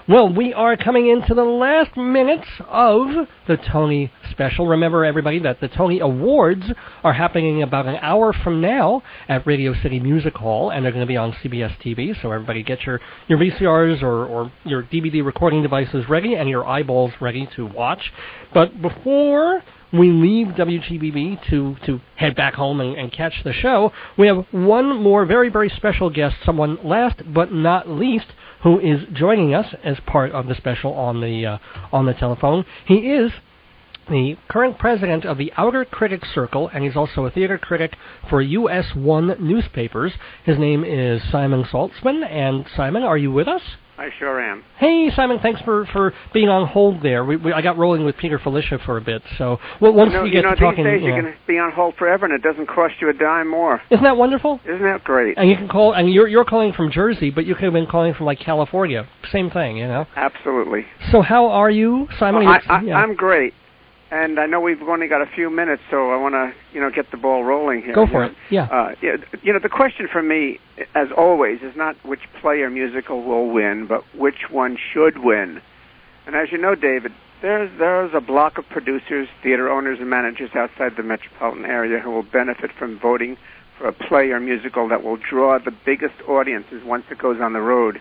Well, we are coming into the last minutes of the Tony special. Remember, everybody, that the Tony Awards are happening about an hour from now at Radio City Music Hall, and they're going to be on CBS TV, so everybody get your VCRs or your DVD recording devices ready and your eyeballs ready to watch. But before we leave WGBB to head back home and catch the show, we have one more very, very special guest, someone last but not least, who is joining us as part of the special on the telephone. He is the current president of the Outer Critics Circle, and he's also a theater critic for US 1 newspapers. His name is Simon Saltzman. And Simon, are you with us? I sure am. Hey, Simon, thanks for being on hold there. I got rolling with Peter Felicia for a bit, so once we get to talking... these days you can be on hold forever and it doesn't cost you a dime more. Isn't that wonderful? Isn't that great? And you can call, and you're calling from Jersey, but you could have been calling from, like, California. Same thing, you know? Absolutely. So how are you, Simon? I'm great. And I know we've only got a few minutes, so I want to, get the ball rolling here. Go for it. Yeah. The question for me, as always, is not which play or musical will win, but which one should win. And as you know, David, there's a block of producers, theater owners, and managers outside the metropolitan area who will benefit from voting for a play or musical that will draw the biggest audiences once it goes on the road.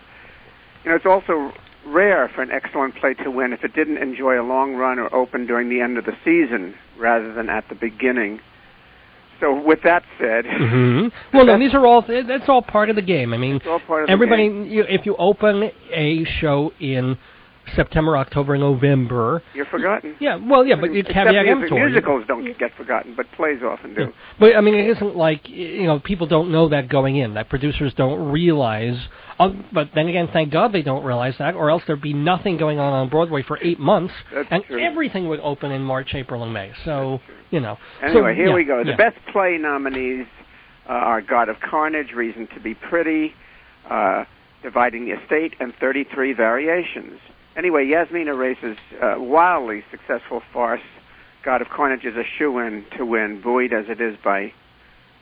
It's also rare for an excellent play to win if it didn't enjoy a long run or open during the end of the season rather than at the beginning. So with that said... Well, no, that's all part of the game. I mean, it's all part of everybody, the game. If you open a show in September, October, November... You're forgotten. Yeah, well, yeah, but you caveat emptor. Musicals don't get forgotten, but plays often do. Yeah. But, I mean, it isn't like, people don't know that going in, that producers don't realize... but then again, thank God they don't realize that, or else there'd be nothing going on Broadway for 8 months, and true. Everything would open in March, April, and May. So, Anyway, here we go. The best play nominees are God of Carnage, Reason to Be Pretty, Dividing the Estate, and 33 Variations. Anyway, Yasmina Reza's wildly successful farce, God of Carnage, is a shoo-in to win, buoyed as it is by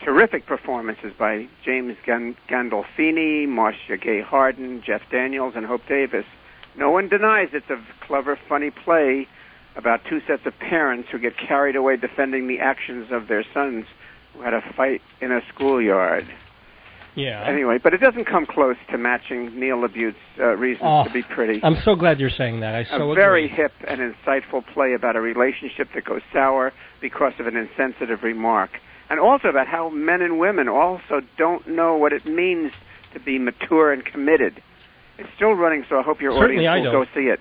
terrific performances by James Gandolfini, Marcia Gay Harden, Jeff Daniels, and Hope Davis. No one denies it's a clever, funny play about two sets of parents who get carried away defending the actions of their sons who had a fight in a schoolyard. Yeah. Anyway, but it doesn't come close to matching Neil LaBute's Reasons to Be Pretty. I'm so glad you're saying that. I so agree. A very hip and insightful play about a relationship that goes sour because of an insensitive remark. And also about how men and women also don't know what it means to be mature and committed. It's still running, so I hope your audience will go see it.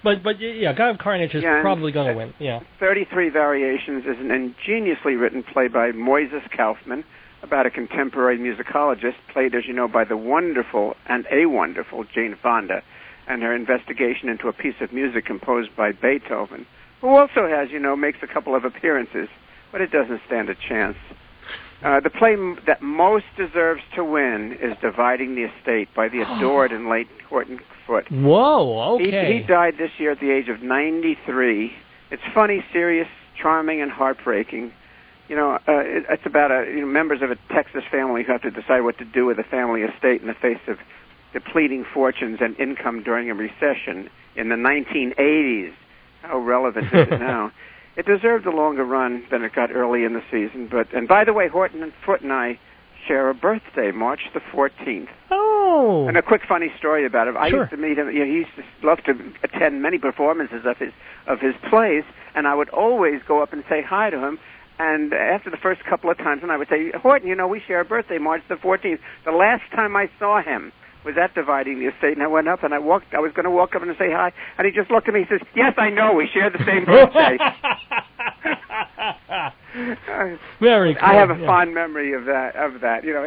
But yeah, God of Carnage is probably going to win. Yeah. 33 Variations is an ingeniously written play by Moises Kaufman about a contemporary musicologist, played, as you know, by the wonderful Jane Fonda, and her investigation into a piece of music composed by Beethoven, who also has, makes a couple of appearances, but it doesn't stand a chance. The play that most deserves to win is Dividing the Estate by the adored and late Horton Foote. Whoa, okay. He died this year at the age of 93. It's funny, serious, charming, and heartbreaking. It's about members of a Texas family who have to decide what to do with a family estate in the face of depleting fortunes and income during a recession in the 1980s. How relevant is it now? It deserved a longer run than it got early in the season. And by the way, Horton and Foote and I share a birthday, March the 14th. Oh. And a quick funny story about him. I Sure. used to meet him. He used to love to attend many performances of his plays, and I would always go up and say hi to him. And after the first couple of times, and I would say, Horton, we share a birthday, March the 14th. The last time I saw him was at Dividing the Estate, and I went up and I was going to walk up and say hi, and he just looked at me and says, yes, I know, we share the same birthday. Very cool. I have a fond memory of that.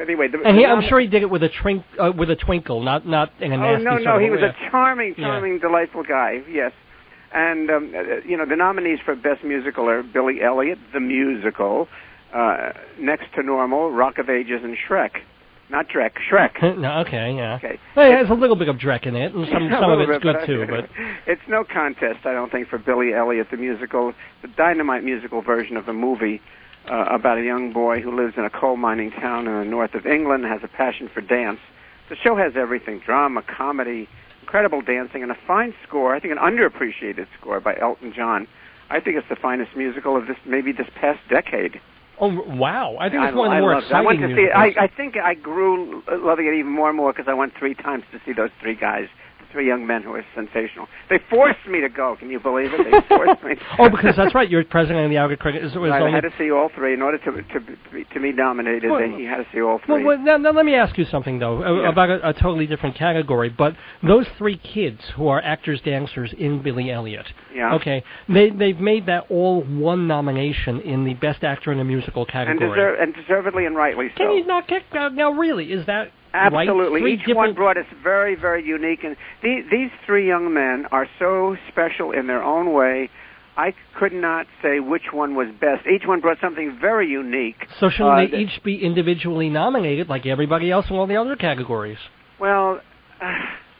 Anyway. I'm sure he did it with a twinkle, not in a nasty sort of way. No, he was a charming, delightful guy, yes. And, the nominees for Best Musical are Billy Elliot, The Musical, Next to Normal, Rock of Ages, and Shrek. Not Drek, Shrek. No, okay, yeah. Okay. Well, it has a little bit of Drek in it, and some of it's good, too. But it's no contest, I don't think, for Billy Elliot, The Musical, the dynamite musical version of the movie about a young boy who lives in a coal mining town in the north of England, has a passion for dance, The show has everything: drama, comedy, incredible dancing, and a fine score. I think an underappreciated score by Elton John. I think it's the finest musical of this past decade. Oh, wow. I think it's one of the more exciting I went to see it. musicals. I think I grew loving it even more and more because I went 3 times to see those 3 guys, the 3 young men who were sensational. They forced me to go. Can you believe it? They forced me. Oh, because that's right. You're president of the Outer Critic. I had to see all 3. In order to be nominated, he had to see all 3. Well, now let me ask you something, though, about a totally different category. But those 3 kids who are actors, dancers in Billy Elliot, okay, they've made that all one nomination in the Best Actor in a Musical category. And deservedly and rightly so. Can you not get... now, really, is that... Absolutely. Right? Each one brought us very, very unique. And these 3 young men are so special in their own way. I could not say which one was best. Each one brought something very unique. So shouldn't they each be individually nominated like everybody else in all the other categories? Well...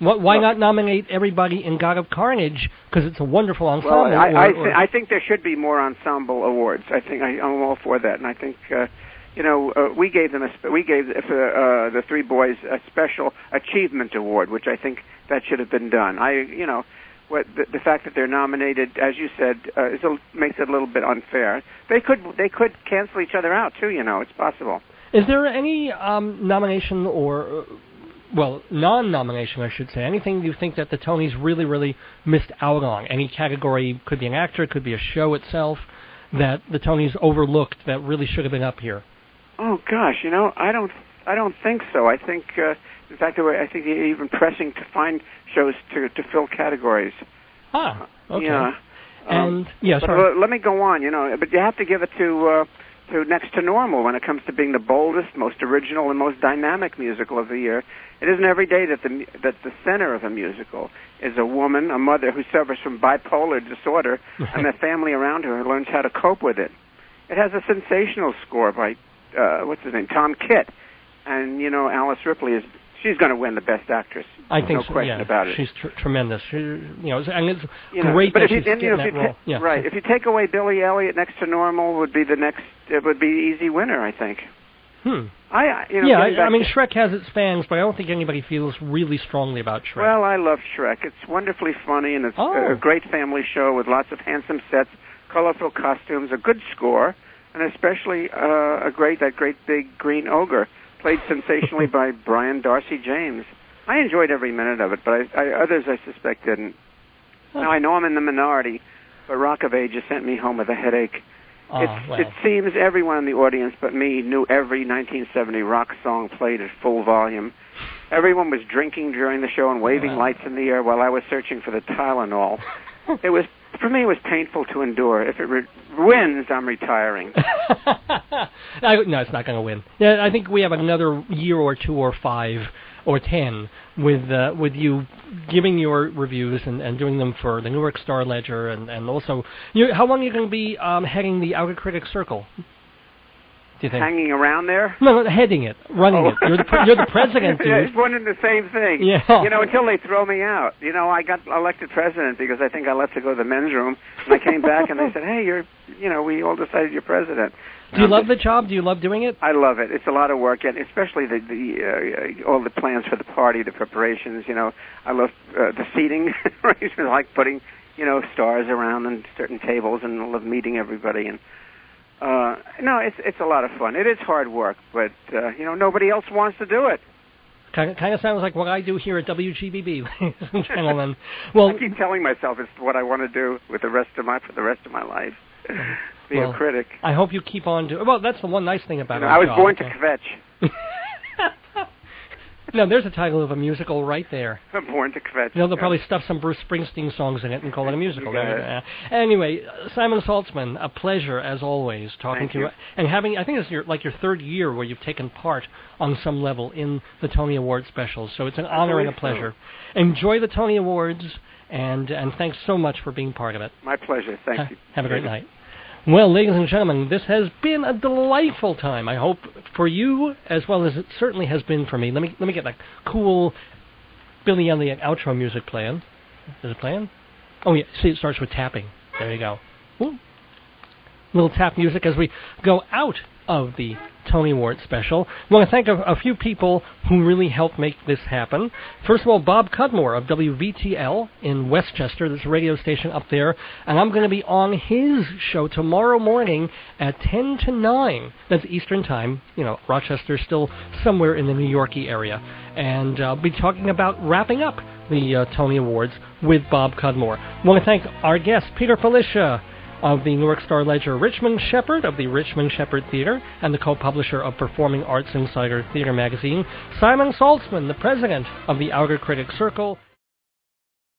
Why not nominate everybody in God of Carnage? Because it's a wonderful ensemble. Well, I think there should be more ensemble awards. I think I'm all for that, and I think we gave the 3 boys a special achievement award, which I think that should have been done. The fact that they're nominated, as you said, makes it a little bit unfair. They could cancel each other out too. It's possible. Is there any nomination or non-nomination, I should say, anything you think that the Tonys really, really missed out on? Any category, could be an actor, could be a show itself, that the Tonys overlooked that really should have been up here? Oh gosh, I don't think so. I think, in fact, I think they're even pressing to find shows to fill categories. Ah, okay. Yeah. Sorry. But let me go on. But you have to give it to Next to Normal when it comes to being the boldest, most original, and most dynamic musical of the year. It isn't every day that the center of a musical is a woman, a mother who suffers from bipolar disorder, and the family around her who learns how to cope with it. It has a sensational score by Tom Kitt, and Alice Ripley she's going to win the Best Actress. I think no question about it. She's tremendous. And it's great that she's getting that role. Right. If you take away Billy Elliot, Next to Normal would be it would be the easy winner, I think. I mean, Shrek has its fans, but I don't think anybody feels really strongly about Shrek. Well, I love Shrek. It's wonderfully funny, and it's a great family show with lots of handsome sets, colorful costumes, a good score, and especially that great big green ogre, played sensationally by Brian Darcy James. I enjoyed every minute of it, but others I suspect didn't. Now, I know I'm in the minority, but Rock of Ages sent me home with a headache. It seems everyone in the audience but me knew every 1970 rock song played at full volume. Everyone was drinking during the show and waving lights in the air while I was searching for the Tylenol. For me, it was painful to endure. If it wins, I'm retiring. No, it's not going to win. Yeah, I think we have another year or 2 or 5 or 10 with you giving your reviews and doing them for the Newark Star Ledger and also how long are you going to be heading the Outer Critic Circle? Do you think? Hanging around there? No, heading it, running it. You're the president, dude. Yeah, it's one and the same thing. Yeah. Until they throw me out. I got elected president because I think I left to go to the men's room, and I came back and they said, "Hey, we all decided you're president." Do you love the job? Do you love doing it? I love it. It's a lot of work, and especially all the plans for the party, the preparations. I love the seating arrangements, like putting stars around and certain tables, and I love meeting everybody. And no, it's a lot of fun. It is hard work, but nobody else wants to do it. Kind of sounds like what I do here at WGBB, ladies and gentlemen. Well, I keep telling myself it's what I want to do for the rest of my life. Be a critic. I hope you keep on doing. Well, that's the one nice thing about it. I was born to kvetch. No, there's a title of a musical right there. I'm born to kvetch. They'll probably stuff some Bruce Springsteen songs in it and call it a musical. Anyway, Simon Saltzman, a pleasure as always talking to you. And having, I think it's your 3rd year where you've taken part on some level in the Tony Award specials. So it's an honor and a pleasure. Enjoy the Tony Awards, and thanks so much for being part of it. My pleasure. Thank you. Have a great night. Well, ladies and gentlemen, this has been a delightful time. I hope for you as well as it certainly has been for me. Let me get that cool Billy Elliot outro music playing. Is it playing? Oh yeah, see, it starts with tapping. There you go. Ooh. Little tap music as we go out of the Tony Award special. I want to thank a few people who really helped make this happen. First of all, Bob Cudmore of WVTL in Westchester, this radio station up there, and I'm going to be on his show tomorrow morning at 10 to 9. That's Eastern Time. You know, Rochester's still somewhere in the New Yorkie area. And I'll be talking about wrapping up the Tony Awards with Bob Cudmore. I want to thank our guest, Peter Felicia, of the Newark Star Ledger, Richmond Shepard of the Richmond Shepard Theater and the co-publisher of Performing Arts Insider Theater magazine, Simon Saltzman, the president of the Outer Critics Circle,